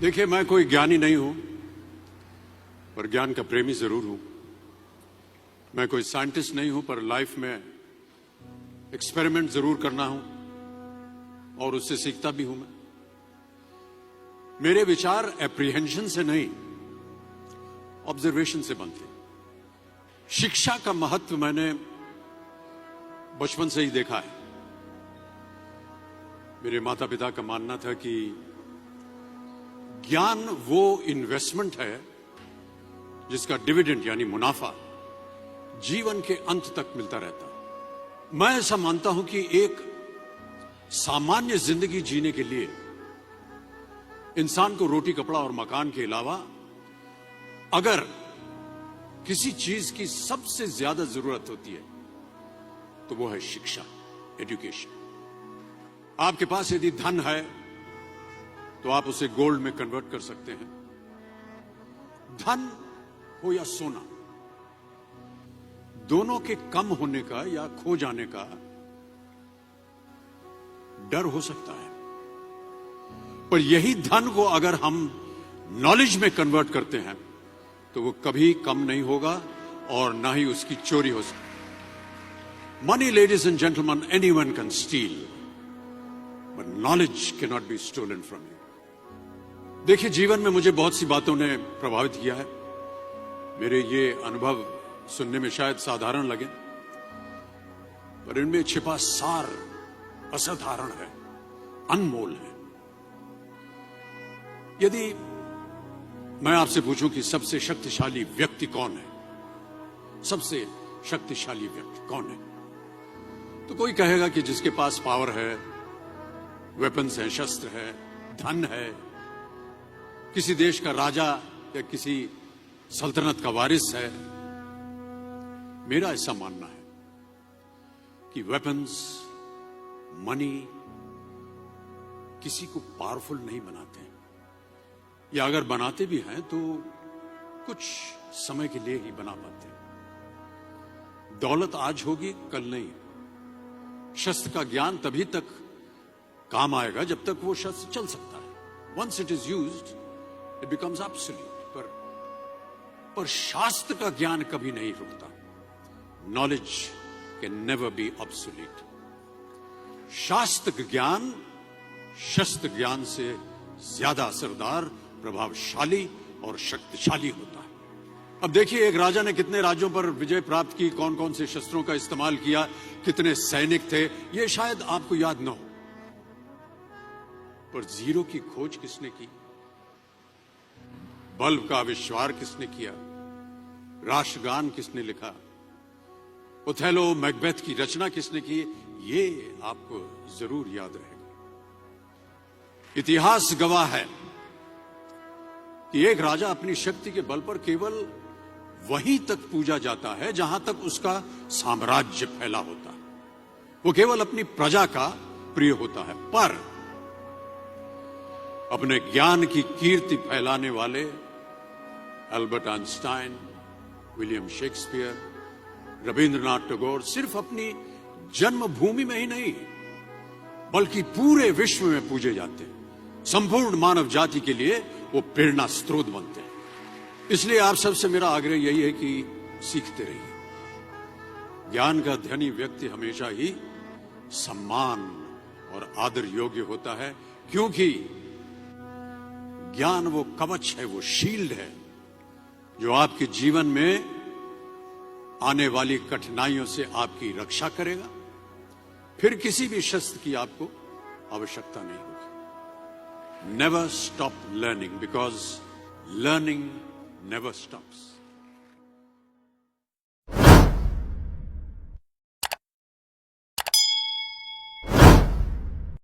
देखिए, मैं कोई ज्ञानी नहीं हूं, पर ज्ञान का प्रेमी जरूर हूं। मैं कोई साइंटिस्ट नहीं हूं, पर लाइफ में एक्सपेरिमेंट जरूर करना हूं और उससे सीखता भी हूं। मेरे विचार एप्रीहेंशन से नहीं, ऑब्जर्वेशन से बनते हैं। शिक्षा का महत्व मैंने बचपन से ही देखा है। मेरे माता पिता का मानना था कि ज्ञान वो इन्वेस्टमेंट है जिसका डिविडेंड यानी मुनाफा जीवन के अंत तक मिलता रहता है। मैं ऐसा मानता हूं कि एक सामान्य जिंदगी जीने के लिए इंसान को रोटी, कपड़ा और मकान के अलावा अगर किसी चीज की सबसे ज्यादा जरूरत होती है तो वो है शिक्षा, एजुकेशन। आपके पास यदि धन है तो आप उसे गोल्ड में कन्वर्ट कर सकते हैं। धन हो या सोना, दोनों के कम होने का या खो जाने का डर हो सकता है, पर यही धन को अगर हम नॉलेज में कन्वर्ट करते हैं तो वो कभी कम नहीं होगा और ना ही उसकी चोरी हो सकती। Money, ladies and gentleman, anyone can steal, but knowledge can not be stolen from you. देखिए, जीवन में मुझे बहुत सी बातों ने प्रभावित किया है। मेरे ये अनुभव सुनने में शायद साधारण लगे, पर इनमें छिपा सार असाधारण है, अनमोल है। यदि मैं आपसे पूछूं कि सबसे शक्तिशाली व्यक्ति कौन है, सबसे शक्तिशाली व्यक्ति कौन है, तो कोई कहेगा कि जिसके पास पावर है, वेपन्स है, शस्त्र है, धन है, किसी देश का राजा या किसी सल्तनत का वारिस है। मेरा ऐसा मानना है कि वेपन्स, मनी किसी को पावरफुल नहीं बनाते, या अगर बनाते भी हैं तो कुछ समय के लिए ही बना पाते हैं। दौलत आज होगी, कल नहीं। शस्त्र का ज्ञान तभी तक काम आएगा जब तक वो शस्त्र चल सकता है। Once it is used it becomes absolute. पर शास्त्र का ज्ञान कभी नहीं रुकता। Knowledge can never be obsolete. शास्त्र ज्ञान शस्त्र ज्ञान से ज्यादा असरदार, प्रभावशाली और शक्तिशाली होता है। अब देखिए, एक राजा ने कितने राज्यों पर विजय प्राप्त की, कौन कौन से शस्त्रों का इस्तेमाल किया, कितने सैनिक थे, यह शायद आपको याद न हो, पर जीरो की खोज किसने की, बल्ब का आविष्कार किसने किया, राष्ट्रगान किसने लिखा, ओथेलो, मैकबेथ की रचना किसने की, ये आपको जरूर याद रहेगा। इतिहास गवाह है कि एक राजा अपनी शक्ति के बल पर केवल वहीं तक पूजा जाता है जहां तक उसका साम्राज्य फैला होता है। वो केवल अपनी प्रजा का प्रिय होता है। पर अपने ज्ञान की कीर्ति फैलाने वाले Albert Einstein, William Shakespeare, Rabindranath Tagore सिर्फ अपनी जन्मभूमि में ही नहीं बल्कि पूरे विश्व में पूजे जाते हैं। संपूर्ण मानव जाति के लिए वो प्रेरणा स्रोत बनते हैं। इसलिए आप सबसे मेरा आग्रह यही है कि सीखते रहिए। ज्ञान का धनी व्यक्ति हमेशा ही सम्मान और आदर योग्य होता है, क्योंकि ज्ञान वो कवच है, वो शील्ड है जो आपके जीवन में आने वाली कठिनाइयों से आपकी रक्षा करेगा। फिर किसी भी शस्त्र की आपको आवश्यकता नहीं होगी। Never stop learning, because learning never stops.